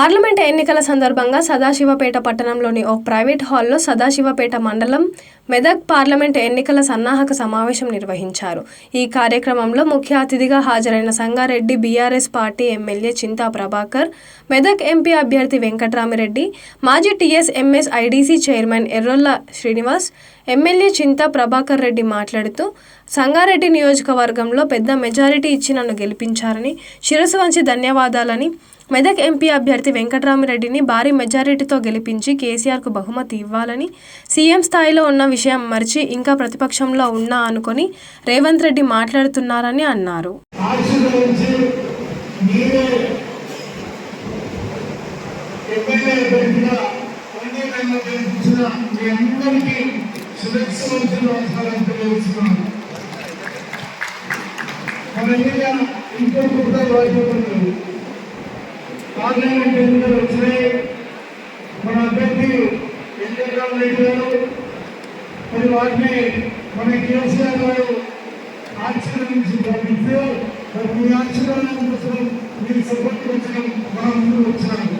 Parliament ఎన్నికల సందర్భంగా సదాశివపేట పట్టణంలోని ఓ ప్రైవేట్ హాల్లో సదాశివపేట మండలం మెదక్ పార్లమెంట్ ఎన్నికల సన్నాహక సమావేశం నిర్వహించారు. ఈ కార్యక్రమంలో ముఖ్య అతిథిగా హాజరైన Sangareddy BRS party MLA Chinta Prabhakar, Medak MP అభ్యర్థి వెంకట్రామిరెడ్డి, మాజీ TSMS IDC chairman Errolla Srinivas, MLA Chinta Prabhakar Reddy మాట్లాడుతూ సంగారెడ్డి నియోజకవర్గంలో పెద్ద మెజారిటీ ఇచ్చి నన్ను గెలిపించారని, శిరస్సు వంచి ధన్యవాదాలని, మెదక్ ఎంపీ అభ్యర్థి వెంకట్రామిరెడ్డిని భారీ మెజారిటీతో గెలిపించి కేసీఆర్కు బహుమతి ఇవ్వాలని, సీఎం స్థాయిలో ఉన్న విషయం మరిచి ఇంకా ప్రతిపక్షంలో ఉన్నా అనుకొని రేవంత్ రెడ్డి మాట్లాడుతున్నారని అన్నారు. పార్లమెంట్ ఎన్నికలు వచ్చినాయి. మన అభ్యర్థి వెంకట్రామిరెడ్డి గారు మరి వాటిని మన కేసీఆర్ గారు ఆశీర్వదించి పంపిస్తే మరి మీ ఆశీర్వాదం కోసం మీరు సపోర్ట్ వచ్చడం మనం ముందు వచ్చినాము.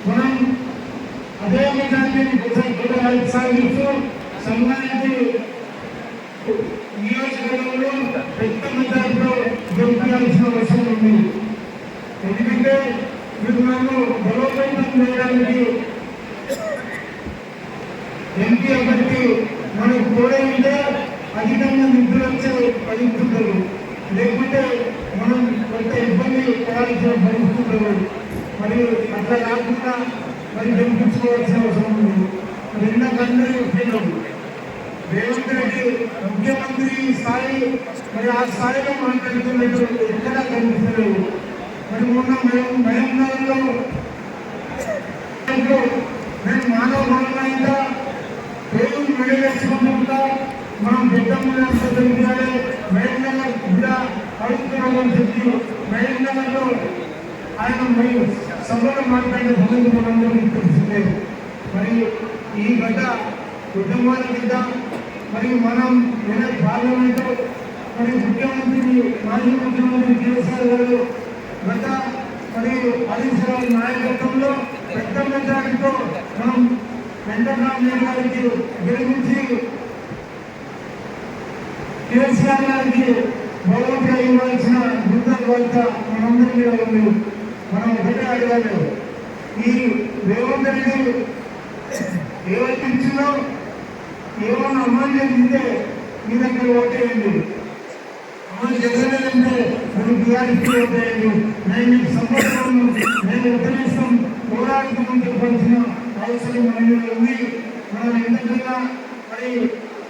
మనం అదే విధాన్ని సాగిస్తూ సంగారెడ్డి నియోజకవర్గంలో పెద్ద మెజార్టీలో గెలిపించాల్సిన అవసరం ఉంది. ఎందుకంటే మీరు నన్ను బలోపేతం చేయడానికి ఎంపీ అభ్యర్థి మనకు కూడా ఉంటే అధికంగా నిధులు వచ్చే పరిస్థితులు, లేకుంటే మనం కొంత ఇబ్బంది పడాల్సిన పరిస్థితులు. మరి అట్లా కాకుండా మరి గెలిపించుకోవాల్సిన అవసరం ఉంది. రెండకందరూ చెప్పినాము రేవంత్ రెడ్డి ముఖ్యమంత్రి స్థాయి, మరి ఆ స్థాయిలో మాట్లాడుతున్నట్టు ఎక్కడా కనిపిస్తలేదు. మరి మొన్న మహంనగర్లో నేను మానవ వనరులైనా పేరుని మెడవేసుకుంటా మనం పెద్దమ్మని తెలియాలి. మహంనగర్ కూడా అడుగుతున్నామని చెప్పి మహంనగర్లో ఆయన సభలో మాట్లాడే సంగతి మనందరికీ తెలిసిందే. మరి ఈ గత కుటుంబాల కింద మరి మనం పార్లమెంట్ మరి ముఖ్యమంత్రి మాజీ ముఖ్యమంత్రి కేసీఆర్ గారు గత మరి 10 సంవత్సరాల నాయకత్వంలో పెద్ద మెజారిటీతో మనం వెంకట్రామిరెడ్డి గారికి గెలిపించి కేసీఆర్ గారికి బహుమతిగా ఇవ్వాల్సిన బాధ్యత మనందరి మీద ఉంది. మనం ఒకటే అడగాలి, ఈ రేవంత్ రెడ్డి ఏవైతే ఇచ్చిందో ఏమన్నా అమలు చేస్తే మీ దగ్గర ఓటేయండి, అమలు జరగలేదంటే మీరు బీఆర్ఎస్కి ఓటేయండి. నేను మీకు సమర్థం, నేను ఉపదేశం పోరాటం చెప్పాల్సిన అవసరం మన మీద ఉంది. మనం ఎందుకన్నా మరి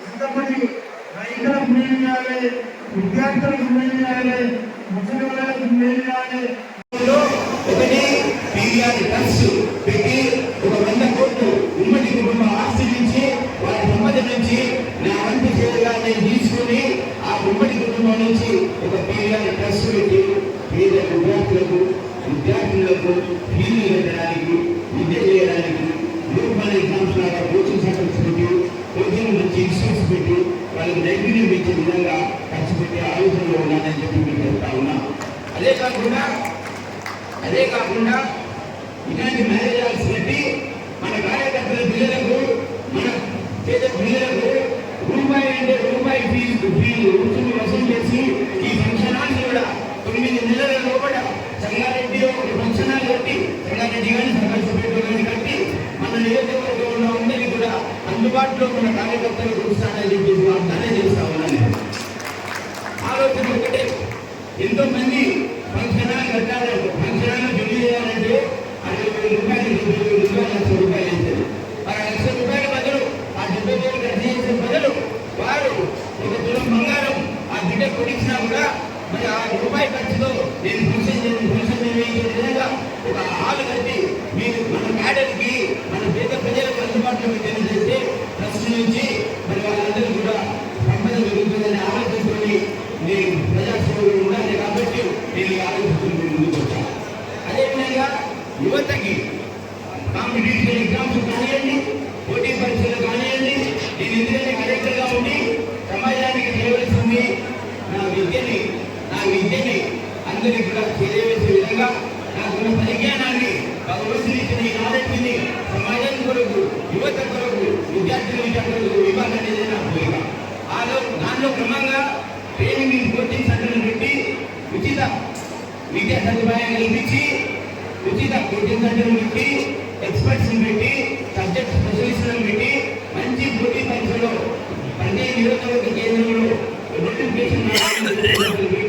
సిద్ధపడి రైతులకు మేలు చేయాలి, విద్యార్థులకు మేలు చేయాలి, ముసలి వాళ్ళకు మేలు చేయాలి. ఒకటి పీఆర్ ట్రస్ట్ పెట్టి ఒక 100 కోట్లు ఉమ్మడి కుటుంబ ఆస్తి నుంచి వారి సంపద నుంచి నా వంటి సేవగా నేను తీసుకుని ఆ ఉమ్మడి కుటుంబం నుంచి ఒక పీఆర్ ట్రస్ట్ పెట్టి పేద విద్యార్థులకు ఫీజులు కట్టడానికి, విద్య చేయడానికి, గ్రూప్ ఎగ్జామ్స్ లాగా కోచింగ్ సెంటర్స్ పెట్టి, కోచింగ్ మంచి ఇన్స్టిట్యూట్స్ పెట్టి వాళ్ళకి నైపుణ్యం ఇచ్చే విధంగా ఖర్చు పెట్టే ఆలోచనలో ఉన్నానని చెప్పి మీకు చెప్తా ఉన్నా. అదే కాకుండా ఇలాంటి మేనేజర్స్ పెట్టి మన కార్యకర్తల పిల్లలకు, మన పేద పిల్లలకు రూపాయి అంటే రూపాయి ఫీజు రుసుము వసూలు చేసి ఈ ఫంక్షన్ హాల్స్ కూడా 9 నెలల లోపల సంగారెడ్డి ఒక ఫంక్షన్ హాల్ కట్టి, సంగారెడ్డి కానీ సంగారెడ్డి కానీ కట్టి మన నియోజకవర్గంలో అందరికీ కూడా అందుబాటులో ఉన్న కార్యకర్తలకు చూస్తానని చెప్పేసి వాగ్దానం చేస్తా ఉన్నాను. ఆలోచన ఒకటే, ఎంతో మంది ఫంక్షన్ హాల్ కట్టాలి, ఫంక్షన్ హాల్ బిల్లు చేయాలంటే 60,000 రూపాయలు, 1,00,000 రూపాయలు అవుతుంది. ఆ 1,00,000 రూపాయల బదులు ఆ 70,000 ఖర్చు చేసే బదులు వారు ఒక తులం బంగారం ఆ బిడ్డ కొడిచ్చినా కూడా మరి ఆ రూపాయి ఖర్చుతో నేను ఫంక్షన్ నిర్వహించే విధంగా ఒక హాల్ కట్టి మీరు మన క్యాడర్కి, మన పేద ప్రజలకు అందుబాటులో తెలియజేస్తే ట్రస్ట్ నుంచి మరి వాళ్ళందరూ కూడా సంపద పెరుగుతుందనే ఆలోచనతో నేను ప్రజాసేవలు ఉండాలి కాబట్టి నేను ఈ ఆలోచనలు ముందుకు వచ్చాను. అదేవిధంగా యువతకి కాంపిటేటివ్ ఎగ్జామ్స్ కానివ్వండి, పోటీ పరీక్షలు కానివ్వండి, నేను ఎందుకంటే కలెక్టర్గా ఉండి సమాజానికి చేయవలసింది నా విద్యని అందరికీ కూడా తెలియవేసే విధంగా నాకున్న పరిజ్ఞానాన్ని భగవంతుని ఇచ్చిన ఈ నాలెడ్జ్ని సమాజం కొరకు, యువత కొరకు, విద్యార్థులకు ఇవ్వాలనేది నా కోరిక. దానిలో క్రమంగా ట్రైనింగ్ కోచింగ్ సెంటర్లు పెట్టి ఉచిత విద్యా సదుపాయం కల్పించి, ఉచిత కోచింగ్ సెంటర్లు పెట్టి, ఎక్స్పర్ట్స్ పెట్టి, సబ్జెక్ట్ స్పెషలిస్టులను పెట్టి మంచి పోటీ పరీక్షలో ప్రతి నియోజకవర్గ కేంద్రంలో నోటిఫికేషన్